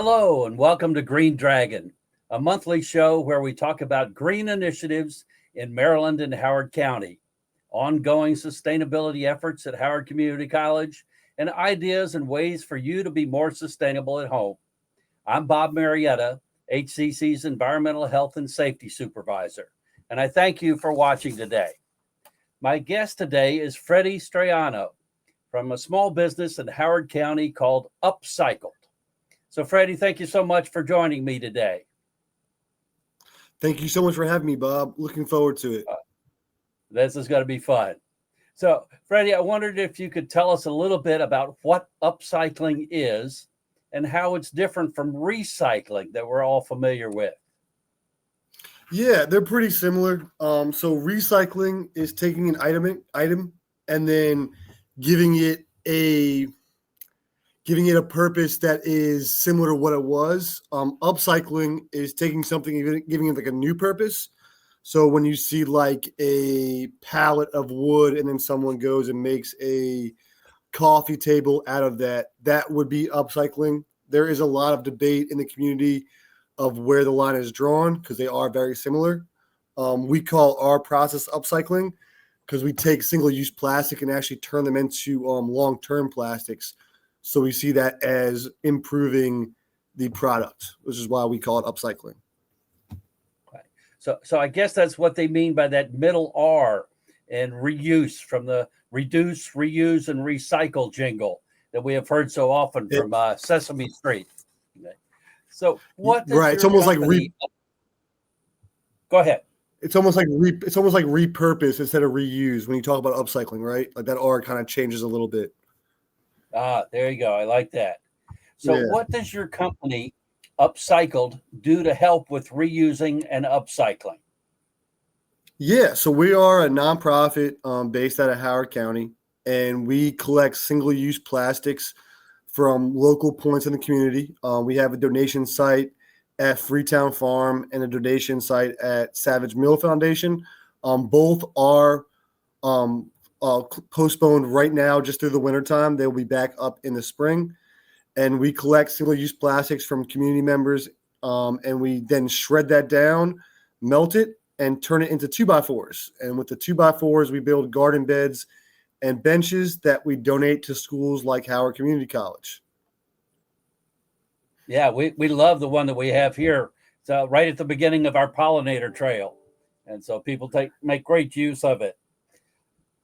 Hello, and welcome to Green Dragon, a monthly show where we talk about green initiatives in Maryland and Howard County, ongoing sustainability efforts at Howard Community College, and ideas and ways for you to be more sustainable at home. I'm Bob Marietta, HCC's Environmental Health and Safety Supervisor, and I thank you for watching today. My guest today is Freddie Straiano from a small business in Howard County called Upcycled. So, Freddie, thank you so much for joining me today. Thank you so much for having me, Bob. Looking forward to it. This is going to be fun. So, Freddie, I wondered if you could tell us a little bit about what upcycling is and how it's different from recycling that we're all familiar with. Yeah, they're pretty similar. So recycling is taking an item and then giving it a purpose that is similar to what it was. Upcycling is taking something and giving it like a new purpose. So when you see like a pallet of wood and then someone goes and makes a coffee table out of that, that would be upcycling. There is a lot of debate in the community of where the line is drawn because they are very similar. We call our process upcycling because we take single-use plastic and actually turn them into long-term plastics. So we see that as improving the product, which is why we call it upcycling. Right. So I guess that's what they mean by that middle R and reuse from the reduce, reuse, and recycle jingle that we have heard so often from Sesame Street. Okay. So what does It's almost company... Go ahead. It's almost like repurpose instead of reuse when you talk about upcycling, right? Like that R kind of changes a little bit. There you go. I like that. So what does your company, Upcycled, do to help with reusing and upcycling? Yeah, so we are a nonprofit based out of Howard County, and we collect single-use plastics from local points in the community. We have a donation site at Freetown Farm and a donation site at Savage Mill Foundation. Both are postponed right now just through the wintertime. They'll be back up in the spring. And we collect single-use plastics from community members, and we then shred that down, melt it, and turn it into 2x4s. And with the 2x4s, we build garden beds and benches that we donate to schools like Howard Community College. Yeah, we love the one that we have here. It's right at the beginning of our pollinator trail. And so people make great use of it.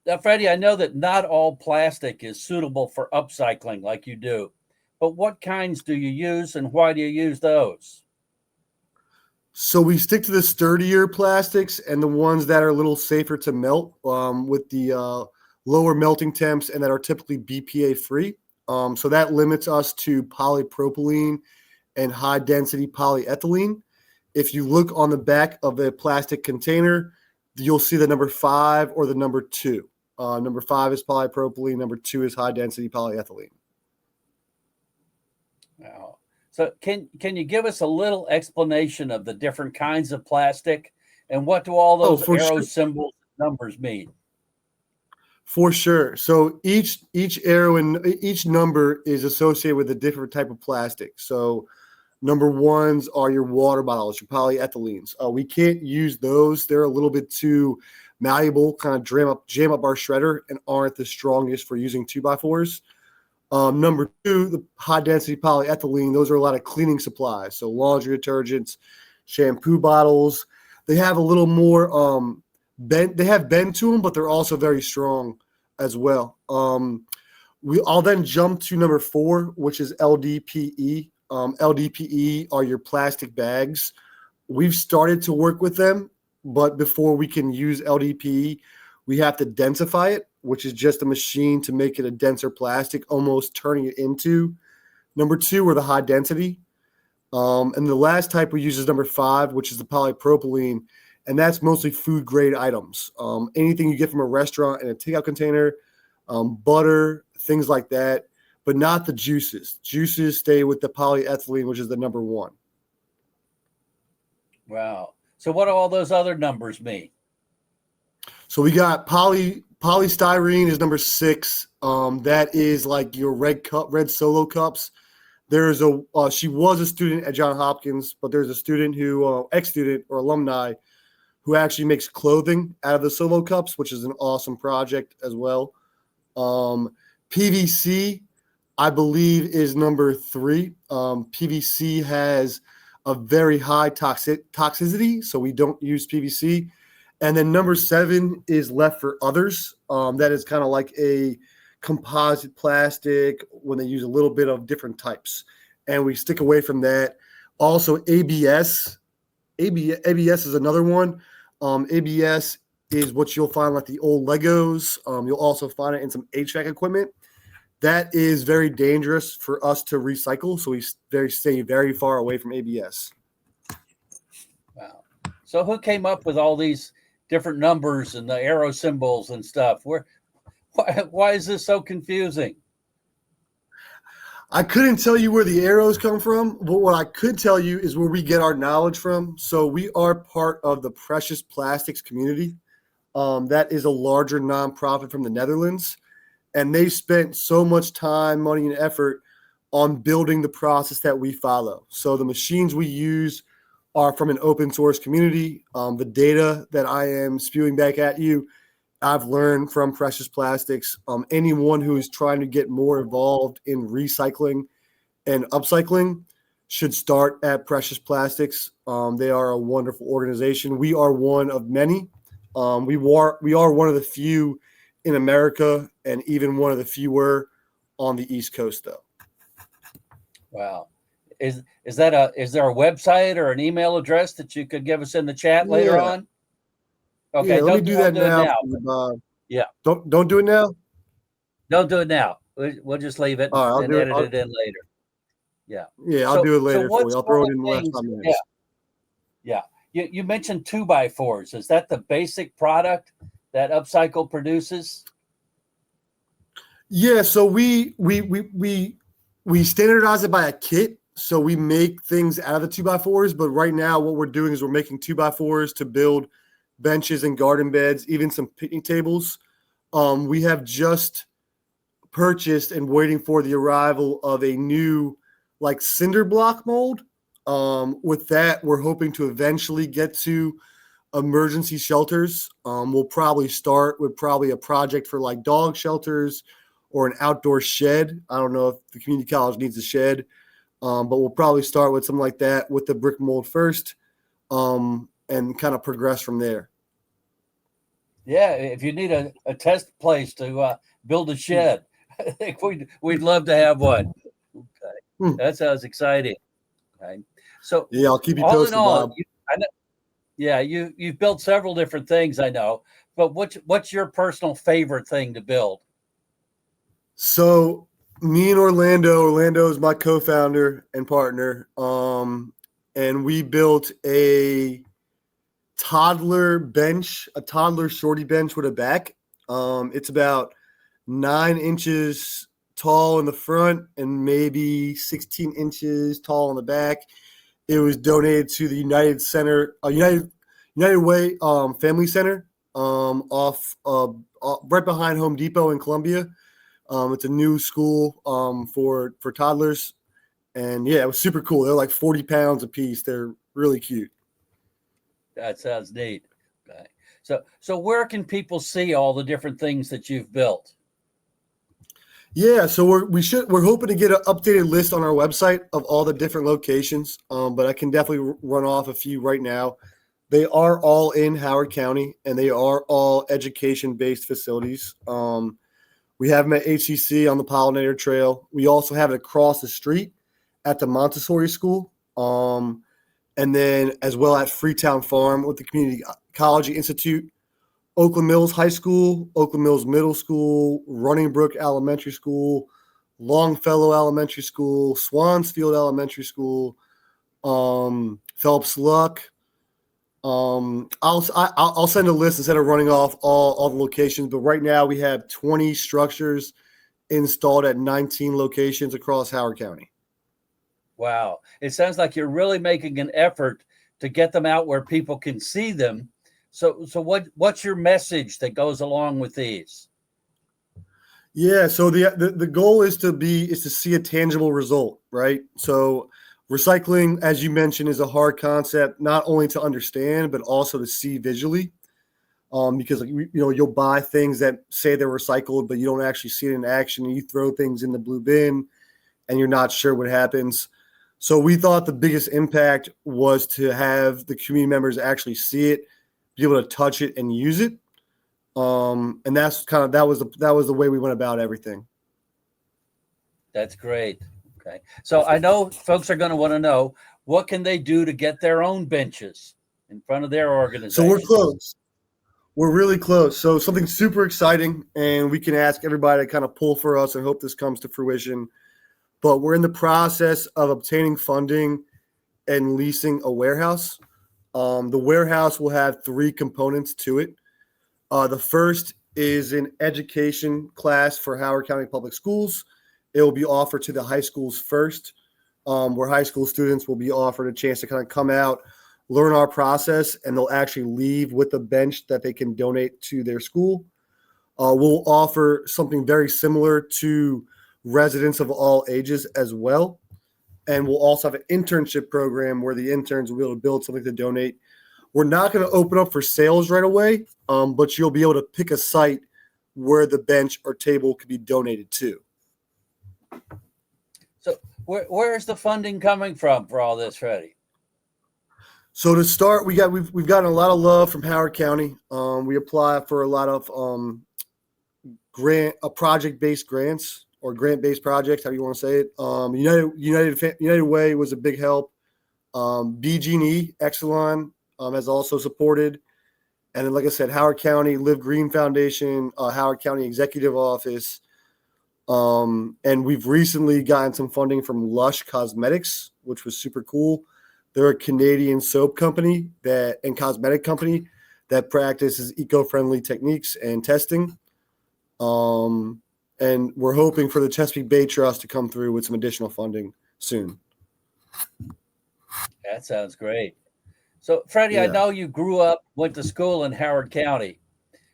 Now, Freddie, I know that not all plastic is suitable for upcycling like you do, but what kinds do you use and why do you use those? So we stick to the sturdier plastics and the ones that are a little safer to melt with the lower melting temps and that are typically BPA free. So that limits us to polypropylene and high density polyethylene. If you look on the back of a plastic container, you'll see the number 5 or the number 2. Number 5 is polypropylene. Number 2 is high density polyethylene. Wow. So can you give us a little explanation of the different kinds of plastic and what do all those arrow symbols and numbers mean? For sure. So each arrow and each number is associated with a different type of plastic. So number 1s are your water bottles, your polyethylenes. We can't use those. They're a little bit too malleable, kind of jam up our shredder and aren't the strongest for using 2x4s. Number 2, the high density polyethylene, those are a lot of cleaning supplies. So laundry detergents, shampoo bottles, they have a little more bend to them, but they're also very strong as well. I'll then jump to number 4, which is LDPE. LDPE are your plastic bags. We've started to work with them, but before we can use LDPE, we have to densify it, which is just a machine to make it a denser plastic, almost turning it into. Number 2 are the high density. And the last type we use is number 5, which is the polypropylene. And that's mostly food grade items. Anything you get from a restaurant in a takeout container, butter, things like that, but not the juices. Juices stay with the polyethylene, which is the number 1. Wow. So what do all those other numbers mean? So we got polystyrene is number 6. That is like your red Solo cups. There's she was a student at Johns Hopkins, but there's a student who, ex-student or alumni, who actually makes clothing out of the Solo cups, which is an awesome project as well. PVC, I believe, is number 3. PVC has a very high toxicity, so we don't use PVC. And then number 7 is left for others. That is kind of like a composite plastic when they use a little bit of different types. And we stick away from that. Also, ABS. ABS is another one. ABS is what you'll find like the old Legos. You'll also find it in some HVAC equipment. That is very dangerous for us to recycle, so we stay very far away from ABS. Wow. So who came up with all these different numbers and the arrow symbols and stuff? Why is this so confusing? I couldn't tell you where the arrows come from, but what I could tell you is where we get our knowledge from. So we are part of the Precious Plastics community. That is a larger nonprofit from the Netherlands. And they spent so much time, money, and effort on building the process that we follow. So the machines we use are from an open source community. The data that I am spewing back at you, I've learned from Precious Plastics. Anyone who is trying to get more involved in recycling and upcycling should start at Precious Plastics. They are a wonderful organization. We are one of many. We are one of the few in America, and even one of the fewer on the East Coast, though. Wow. Is there a website or an email address that you could give us in the chat later on? Okay, let me do that now. Yeah. Don't do it now. Don't do it now. We'll just leave it and edit it in later. Yeah. Yeah, I'll do it later for you. I'll throw it in the last 5 minutes. Yeah. You mentioned 2x4s. Is that the basic product that Upcycle produces? Yeah, so we standardize it by a kit. So we make things out of the 2x4s, but right now what we're doing is we're making 2x4s to build benches and garden beds, even some picnic tables. We have just purchased and waiting for the arrival of a new like cinder block mold. With that, we're hoping to eventually get to emergency shelters. We'll probably start with a project for like dog shelters or an outdoor shed. I don't know if the community college needs a shed, but we'll probably start with something like that with the brick mold first, and kind of progress from there. Yeah, if you need a test place to build a shed, I think we'd love to have one. Okay. That sounds exciting. Okay. So yeah, I'll keep you posted, Bob. You've built several different things, I know, but what's your personal favorite thing to build? So me and Orlando is my co-founder and partner. And we built a toddler bench, a toddler shorty bench with a back. It's about 9 inches tall in the front and maybe 16 inches tall in the back. It was donated to the United Way Family Center, off right behind Home Depot in Columbia. It's a new school for toddlers, and yeah, it was super cool. They're like 40 pounds a piece. They're really cute. That sounds neat. Okay, so where can people see all the different things that you've built? Yeah, so we're hoping to get an updated list on our website of all the different locations, but I can definitely run off a few right now. They are all in Howard County, and they are all education-based facilities. We have them at HCC on the Pollinator Trail. We also have it across the street at the Montessori School, and then as well at Freetown Farm with the Community Ecology Institute, Oakland Mills High School, Oakland Mills Middle School, Running Brook Elementary School, Longfellow Elementary School, Swansfield Elementary School, Phelps Luck. I'll send a list instead of running off all the locations, but right now we have 20 structures installed at 19 locations across Howard County. Wow. It sounds like you're really making an effort to get them out where people can see them. So what's your message that goes along with these? Yeah, so the goal is to see a tangible result, right? So recycling, as you mentioned, is a hard concept not only to understand but also to see visually. Because like, you'll buy things that say they're recycled, but you don't actually see it in action, and you throw things in the blue bin, and you're not sure what happens. So we thought the biggest impact was to have the community members actually see it, be able to touch it and use it. And that was the way we went about everything. That's great. Okay. So I know folks are going to want to know, what can they do to get their own benches in front of their So we're organizations? close. We're really close. So something super exciting, and we can ask everybody to kind of pull for us and hope this comes to fruition. But we're in the process of obtaining funding and leasing a warehouse. The warehouse will have three components to it. The first is an education class for Howard County Public Schools. It will be offered to the high schools first, where high school students will be offered a chance to kind of come out, learn our process, and they'll actually leave with a bench that they can donate to their school. We'll offer something very similar to residents of all ages as well. And we'll also have an internship program where the interns will be able to build something to donate. We're not going to open up for sales right away, but you'll be able to pick a site where the bench or table could be donated to. So where's the funding coming from for all this, Freddie? So to start, we've gotten a lot of love from Howard County. We apply for a lot of project-based grants or grant-based projects, however you want to say it. United Way was a big help. BG&E Exelon has also supported. And then, like I said, Howard County Live Green Foundation, Howard County Executive Office. And we've recently gotten some funding from Lush Cosmetics, which was super cool. They're a Canadian soap company and cosmetic company that practices eco-friendly techniques and testing. And we're hoping for the Chesapeake Bay Trust to come through with some additional funding soon. That sounds great. So, Freddie, I know you grew up, went to school in Howard County.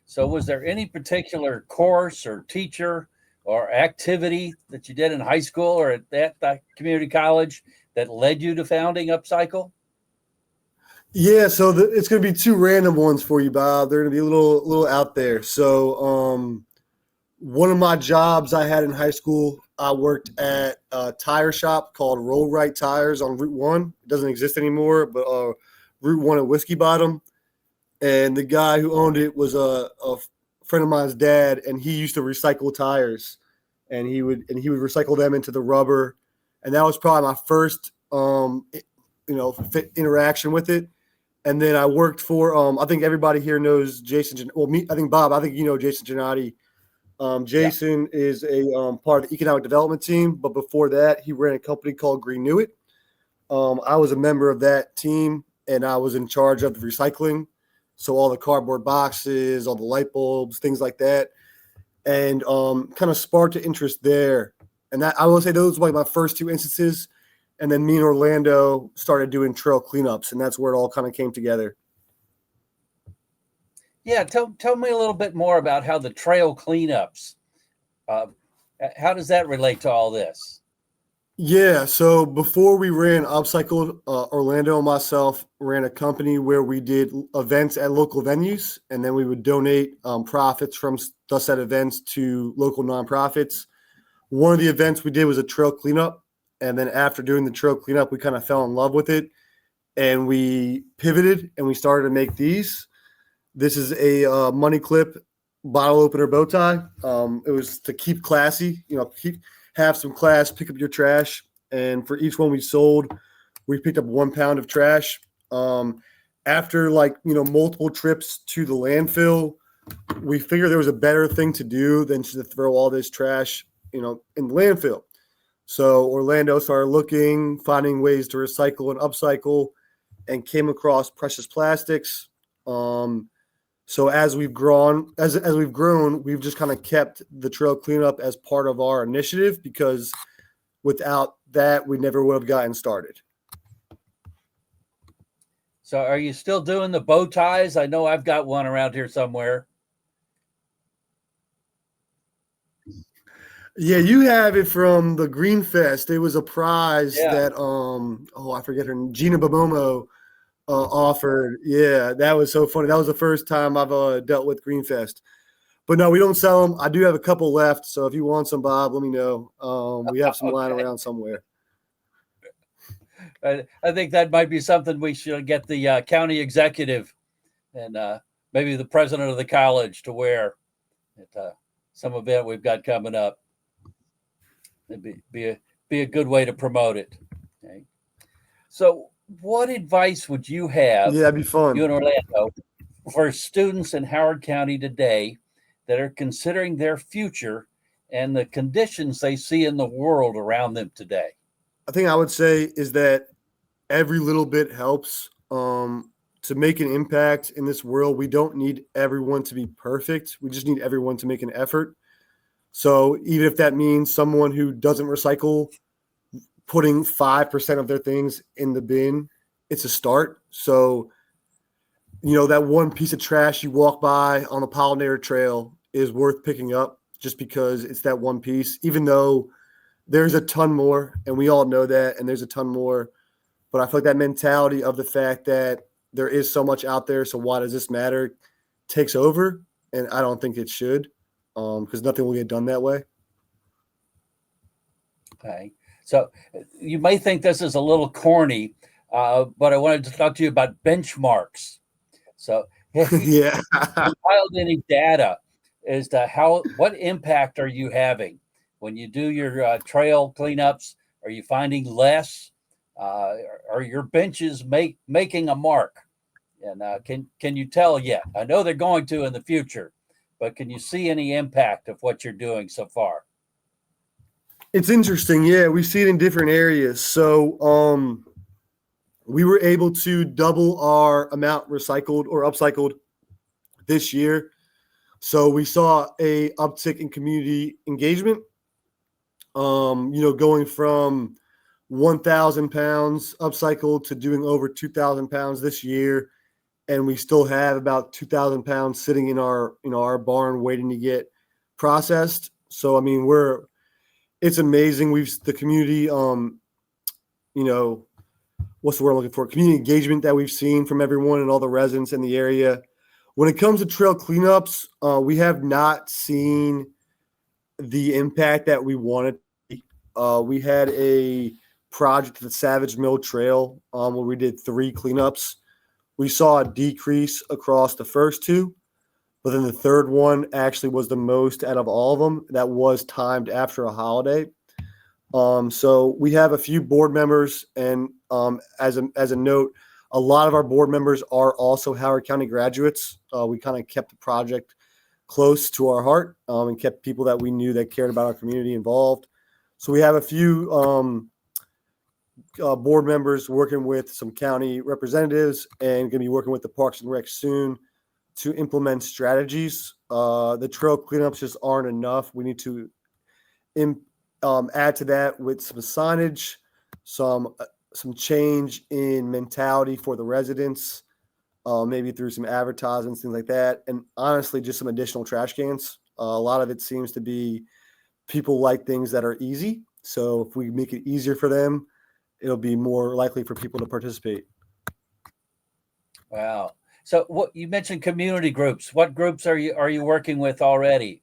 So was there any particular course or teacher or activity that you did in high school or at that community college that led you to founding Upcycle? Yeah, so it's going to be two random ones for you, Bob. They're going to be a little out there. So one of my jobs I had in high school, I worked at a tire shop called Roll Right Tires on Route 1. It doesn't exist anymore, but Route 1 at Whiskey Bottom. And the guy who owned it was a friend of mine's dad, and he used to recycle tires, and he would recycle them into the rubber. And that was probably my first interaction with it. And then I worked for I think everybody here knows Jason. Well, I think Bob. I think you know Jason Gennady. Jason is a part of the economic development team, but before that, he ran a company called Renew It. I was a member of that team, and I was in charge of the recycling. So all the cardboard boxes, all the light bulbs, things like that, and kind of sparked an interest there. And that I will say those were like my first two instances. And then me and Orlando started doing trail cleanups, and that's where it all kind of came together. Yeah, tell me a little bit more about how the trail cleanups, how does that relate to all this? Yeah, so before we ran Upcycled, Orlando and myself ran a company where we did events at local venues, and then we would donate profits from the said events to local nonprofits. One of the events we did was a trail cleanup, and then after doing the trail cleanup, we kind of fell in love with it, and we pivoted and we started to make these. This is a money clip bottle opener bow tie. It was to keep classy, have some class, pick up your trash. And for each one we sold, we picked up 1 pound of trash. After multiple trips to the landfill, we figured there was a better thing to do than to throw all this trash, in the landfill. So Orlando started looking, finding ways to recycle and upcycle, and came across precious plastics. So as we've grown, we've just kind of kept the trail cleanup as part of our initiative, because without that, we never would have gotten started. So are you still doing the bow ties? I know I've got one around here somewhere. Yeah, you have it from the Green Fest. It was a prize Yeah. that I forget her name, Gina Bomomo offered. Yeah, that was so funny. That was the first time I've dealt with Green Fest. But no, we don't sell them. I do have a couple left, so if you want some, Bob, let me know. We have some lying Okay. around somewhere. I think that might be something we should get the county executive and maybe the president of the college to wear at some event we've got coming up. It'd be a good way to promote it. Okay. So, what advice would you have, Yeah, that'd be you fun. in Orlando, for students in Howard County today that are considering their future and the conditions they see in the world around them today? I think I would say is that every little bit helps. To make an impact in this world, we don't need everyone to be perfect. We just need everyone to make an effort. So even if that means someone who doesn't recycle putting 5% of their things in the bin, it's a start. So, that one piece of trash you walk by on the pollinator trail is worth picking up just because it's that one piece, even though there's a ton more, and we all know that, and there's a ton more. But I feel like that mentality of the fact that there is so much out there, so why does this matter, takes over, and I don't think it should, because nothing will get done that way. Okay. So, you may think this is a little corny, but I wanted to talk to you about benchmarks. So, have you Yeah. compiled any data as to what impact are you having when you do your trail cleanups? Are you finding less? Are your benches making a mark? And can you tell yet? I know they're going to in the future, but can you see any impact of what you're doing so far? It's interesting. Yeah, we see it in different areas. So, we were able to double our amount recycled or upcycled this year. So we saw a uptick in community engagement. Going from 1,000 pounds upcycled to doing over 2,000 pounds this year, and we still have about 2,000 pounds sitting in our barn waiting to get processed. So I mean, it's amazing. The community, you know, what's the word I'm looking for? Community engagement that we've seen from everyone and all the residents in the area. When it comes to trail cleanups, we have not seen the impact that we wanted. We had a project at the Savage Mill Trail where we did 3 cleanups. We saw a decrease across the first 2, but then the third one actually was the most out of all of them. That was timed after a holiday. So we have a few board members, and as a note, a lot of our board members are also Howard County graduates. We kind of kept the project close to our heart and kept people that we knew that cared about our community involved. So we have a few board members working with some county representatives and going to be working with the Parks and Rec soon to implement strategies. The trail cleanups just aren't enough. We need to add to that with some signage, some change in mentality for the residents, maybe through some advertisements, things like that, and honestly, just some additional trash cans. A lot of it seems to be people like things that are easy. So if we make it easier for them, it'll be more likely for people to participate. Wow. So what you mentioned community groups. What groups are you working with already?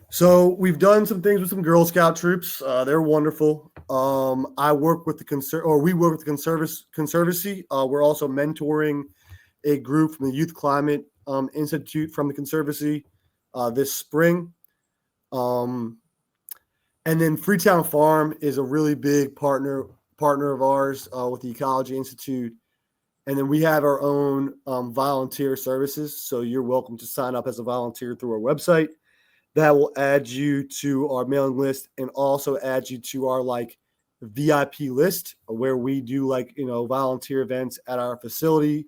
So we've done some things with some Girl Scout troops. They're wonderful. I work with we work with the Conservancy. We're also mentoring a group from the Youth Climate Institute from the Conservancy this spring. And then Freetown Farm is a really big partner of ours with the Ecology Institute. And then we have our own volunteer services. So you're welcome to sign up as a volunteer through our website. That will add you to our mailing list and also add you to our VIP list where we do volunteer events at our facility,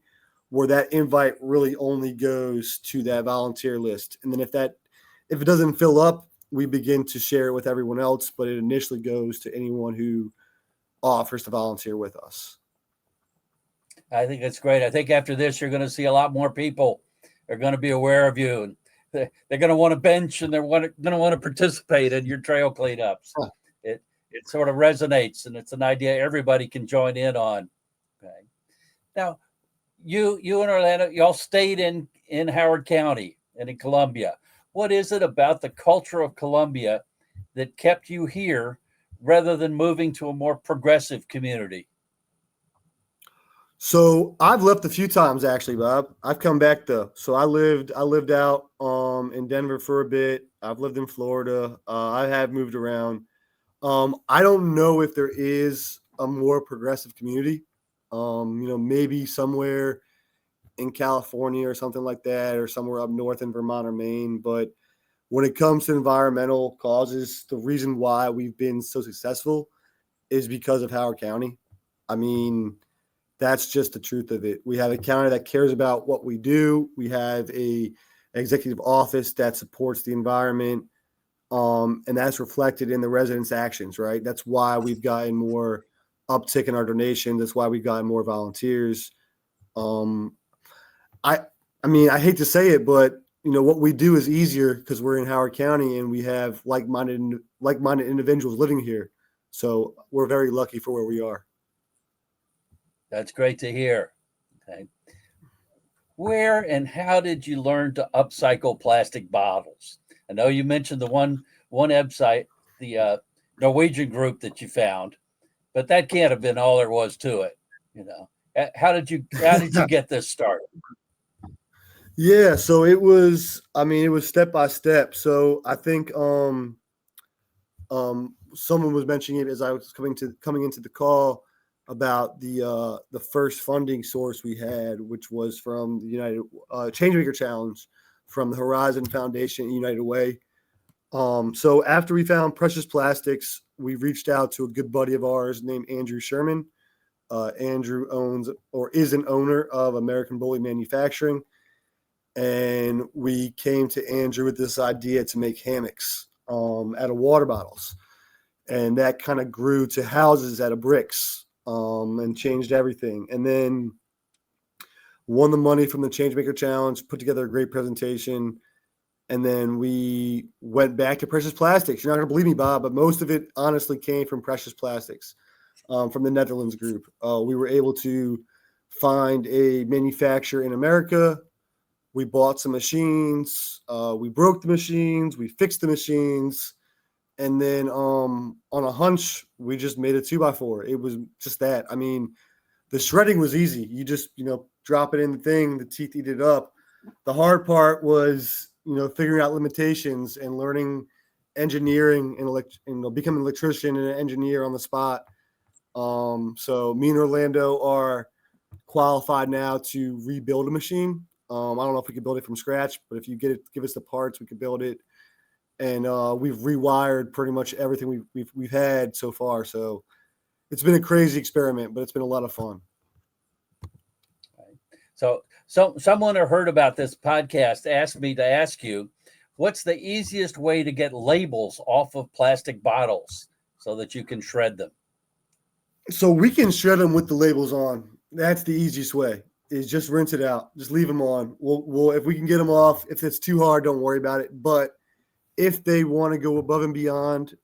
where that invite really only goes to that volunteer list. And then if it doesn't fill up, we begin to share it with everyone else, but it initially goes to anyone who offers to volunteer with us. I think that's great. I think after this, you're going to see a lot more people are going to be aware of you and they're going to want to bench and they're going to want to participate in your trail cleanups. Huh. It sort of resonates, and it's an idea everybody can join in on. Okay. Now, you and Orlando, y'all stayed in Howard County and in Columbia. What is it about the culture of Columbia that kept you here rather than moving to a more progressive community? So I've left a few times actually, Bob. I've come back though. So I lived out in Denver for a bit. I've lived in Florida. I have moved around. I don't know if there is a more progressive community. Maybe somewhere in California or something like that, or somewhere up north in Vermont or Maine. But when it comes to environmental causes, the reason why we've been so successful is because of Howard County. I mean, that's just the truth of it. We have a county that cares about what we do. We have a executive office that supports the environment, and that's reflected in the residents' actions, right? That's why we've gotten more uptick in our donations. That's why we've gotten more volunteers. I mean, I hate to say it, but what we do is easier because we're in Howard County and we have like-minded individuals living here. So we're very lucky for where we are. That's great to hear. Okay. Where and how did you learn to upcycle plastic bottles? I know you mentioned the one website, the Norwegian group that you found, but that can't have been all there was to it. How did you get this started? Yeah, so it was step by step. So I think someone was mentioning it as I was coming into the call about the first funding source we had, which was from the United Changemaker Challenge from the Horizon Foundation and United Way. So after we found Precious Plastics, we reached out to a good buddy of ours named Andrew Sherman. Andrew owns or is an owner of American Bully Manufacturing. And we came to Andrew with this idea to make hammocks out of water bottles. And that kind of grew to houses out of bricks and changed everything. And then won the money from the Changemaker Challenge, put together a great presentation. And then we went back to Precious Plastics. You're not going to believe me, Bob, but most of it honestly came from Precious Plastics, from the Netherlands group. We were able to find a manufacturer in America. We bought some machines. We broke the machines. We fixed the machines. And then on a hunch, we just made a 2x4. It was just that. I mean, the shredding was easy. You just, drop it in the thing, the teeth eat it up. The hard part was, figuring out limitations and learning engineering and becoming an electrician and an engineer on the spot. So me and Orlando are qualified now to rebuild a machine. I don't know if we can build it from scratch, but if you give us the parts, we can build it. And we've rewired pretty much everything we've had so far. So it's been a crazy experiment, but it's been a lot of fun. So someone who heard about this podcast asked me to ask you, what's the easiest way to get labels off of plastic bottles so that you can shred them? So we can shred them with the labels on. That's the easiest way. Is just rinse it out. Just leave them on. We'll if we can get them off. If it's too hard, don't worry about it. But if they want to go above and beyond,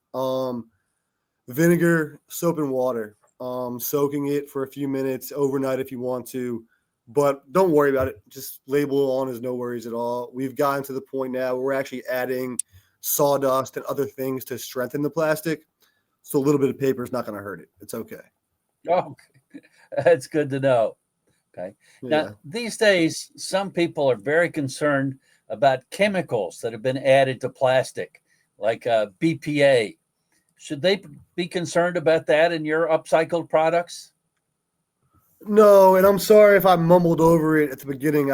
vinegar, soap, and water, soaking it for a few minutes overnight if you want to. But don't worry about it. Just label on is no worries at all. We've gotten to the point now where we're actually adding sawdust and other things to strengthen the plastic. So a little bit of paper is not going to hurt it. It's okay. Oh, that's good to know. Okay. Yeah. Now, these days, some people are very concerned about chemicals that have been added to plastic, like BPA. Should they be concerned about that in your upcycled products? No, and I'm sorry if I mumbled over it at the beginning.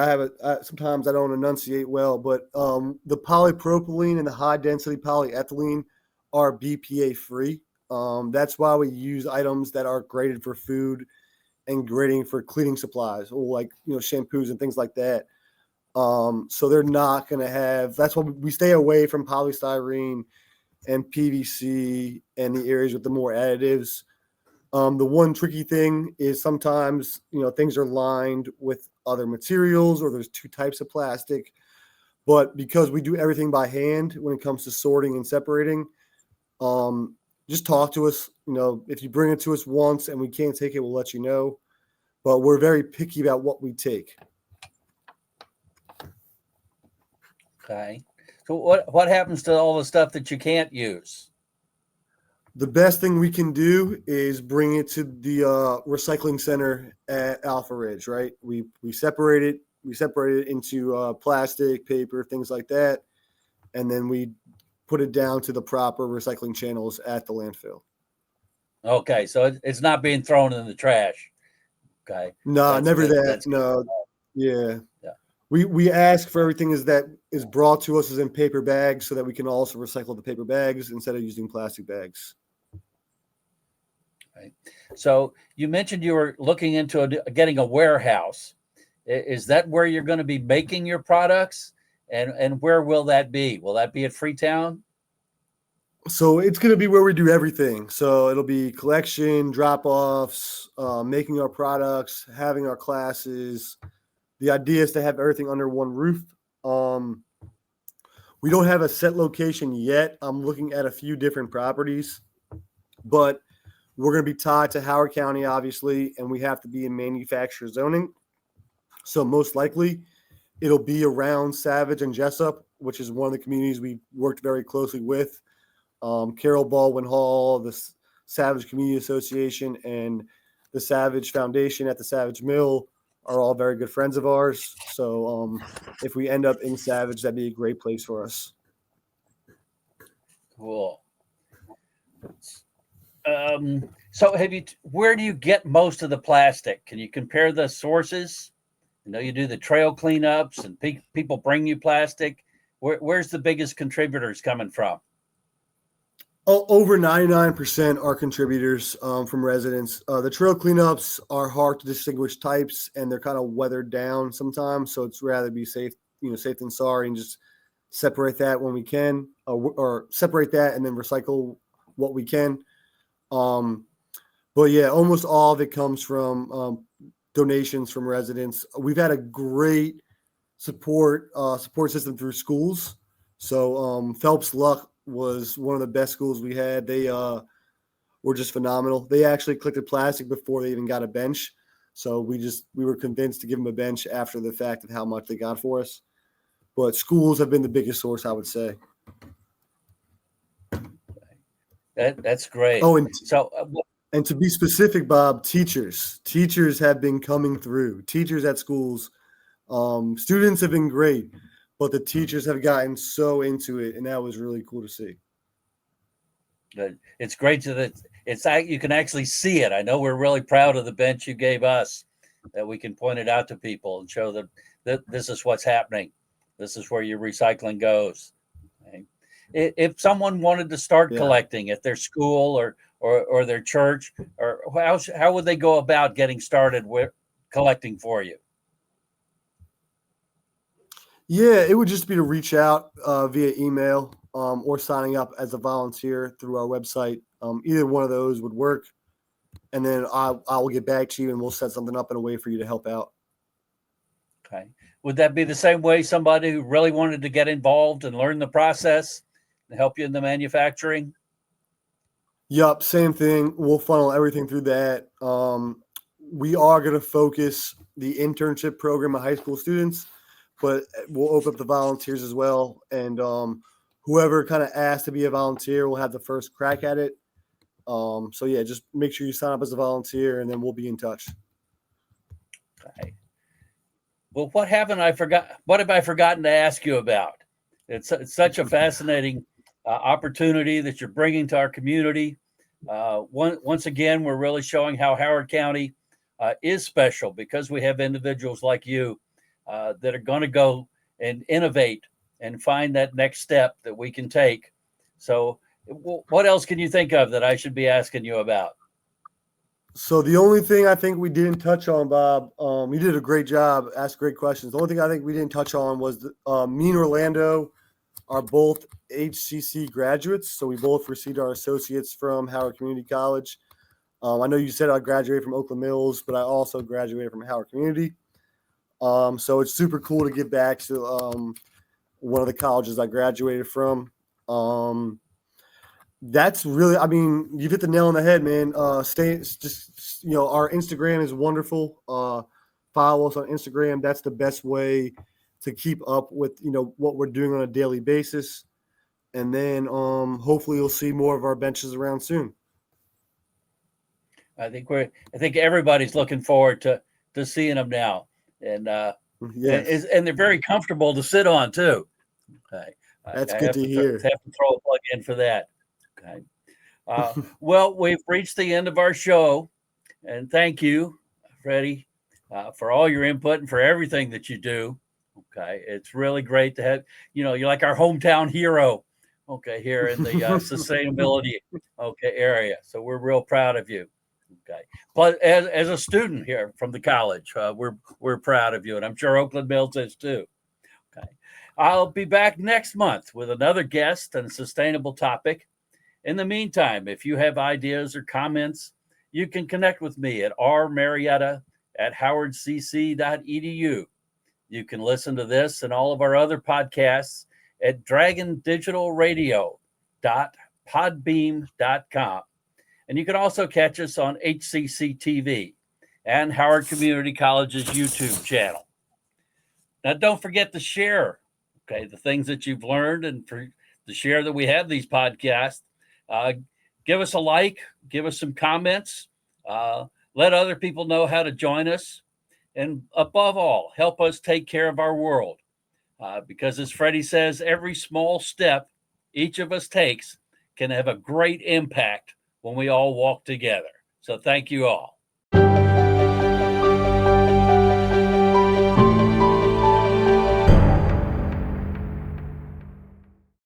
Sometimes I don't enunciate well, but the polypropylene and the high density polyethylene are BPA free. That's why we use items that are graded for food and grading for cleaning supplies, or like shampoos and things like that. So they're not going to have. That's why we stay away from polystyrene and PVC and the areas with the more additives. The one tricky thing is sometimes, things are lined with other materials or there's two types of plastic. But because we do everything by hand when it comes to sorting and separating, just talk to us. If you bring it to us once and we can't take it, we'll let you know. But we're very picky about what we take. Okay. So what happens to all the stuff that you can't use? The best thing we can do is bring it to the recycling center at Alpha Ridge, right? We separate it. We separate it into plastic, paper, things like that. And then we put it down to the proper recycling channels at the landfill. Okay. So it's not being thrown in the trash. Okay. No, That's never good. that. That's good. No. Yeah. Yeah. We ask for everything that is brought to us as in paper bags so that we can also recycle the paper bags instead of using plastic bags. Right. So you mentioned you were looking into getting a warehouse. Is that where you're going to be making your products? And where will that be? Will that be at Freetown? So it's going to be where we do everything. So it'll be collection, drop-offs, making our products, having our classes. The idea is to have everything under one roof. We don't have a set location yet. I'm looking at a few different properties, but we're going to be tied to Howard County, obviously, and we have to be in manufacturer zoning. So most likely it'll be around Savage and Jessup, which is one of the communities we worked very closely with. Carol Baldwin Hall, the Savage Community Association, and the Savage Foundation at the Savage Mill are all very good friends of ours. So if we end up in Savage, that'd be a great place for us. Cool. So where do you get most of the plastic? Can you compare the sources? You do the trail cleanups and people bring you plastic. Where's the biggest contributors coming from? Over 99% are contributors from residents. The trail cleanups are hard to distinguish types, and they're kind of weathered down sometimes. So it's rather be safe than sorry, and just separate that when we can, or separate that and then recycle what we can. But yeah, almost all of it comes from donations from residents. We've had a great support system through schools. So Phelps Luck was one of the best schools we had. They were just phenomenal. They actually collected plastic before they even got a bench. So we were convinced to give them a bench after the fact of how much they got for us. But schools have been the biggest source, I would say. That's great. Oh, and to be specific, Bob, teachers have been coming through. Teachers at schools, students have been great, but the teachers have gotten so into it, and that was really cool to see. It's great that you can actually see it. I know we're really proud of the bench you gave us, that we can point it out to people and show that this is what's happening. This is where your recycling goes. Okay. If someone wanted to start collecting at their school or their church, or how would they go about getting started with collecting for you? Yeah, it would just be to reach out via email or signing up as a volunteer through our website. Either one of those would work. And then I will get back to you and we'll set something up in a way for you to help out. Okay. Would that be the same way somebody who really wanted to get involved and learn the process and help you in the manufacturing? Yup, same thing. We'll funnel everything through that. We are going to focus the internship program of high school students, but we'll open up the volunteers as well. And whoever kind of asks to be a volunteer will have the first crack at it. So yeah, just make sure you sign up as a volunteer and then we'll be in touch. Okay. Well, what have I forgotten to ask you about? It's such a fascinating opportunity that you're bringing to our community. Once again, we're really showing how Howard County is special because we have individuals like you that are going to go and innovate and find that next step that we can take. So what else can you think of that I should be asking you about? So the only thing I think we didn't touch on, Bob, you did a great job, asked great questions. The only thing I think we didn't touch on was me and Orlando are both HCC graduates. So we both received our associates from Howard Community College. I know you said I graduated from Oakland Mills, but I also graduated from Howard Community. So it's super cool to give back to one of the colleges I graduated from. That's really, I mean, you've hit the nail on the head, man. Our Instagram is wonderful. Follow us on Instagram. That's the best way to keep up with, what we're doing on a daily basis. And then hopefully you'll see more of our benches around soon. I think everybody's looking forward to seeing them now. And yes. and they're very comfortable to sit on too. Okay. That's good to hear. Have to throw a plug in for that. Okay. Well, we've reached the end of our show, and thank you, Freddie, for all your input and for everything that you do. Okay. It's really great to have, you're like our hometown hero. Okay. Here in the sustainability area. So we're real proud of you. Okay. But as a student here from the college, we're proud of you, and I'm sure Oakland Mills is too. Okay. I'll be back next month with another guest and a sustainable topic. In the meantime, if you have ideas or comments, you can connect with me at rmarietta@howardcc.edu. You can listen to this and all of our other podcasts at dragondigitalradio.podbeam.com. And you can also catch us on HCC TV and Howard Community College's YouTube channel. Now, don't forget to share, the things that you've learned, and to share that we have these podcasts. Give us a like, give us some comments, let other people know how to join us. And above all, help us take care of our world. Because as Freddie says, every small step each of us takes can have a great impact when we all walk together. So thank you all.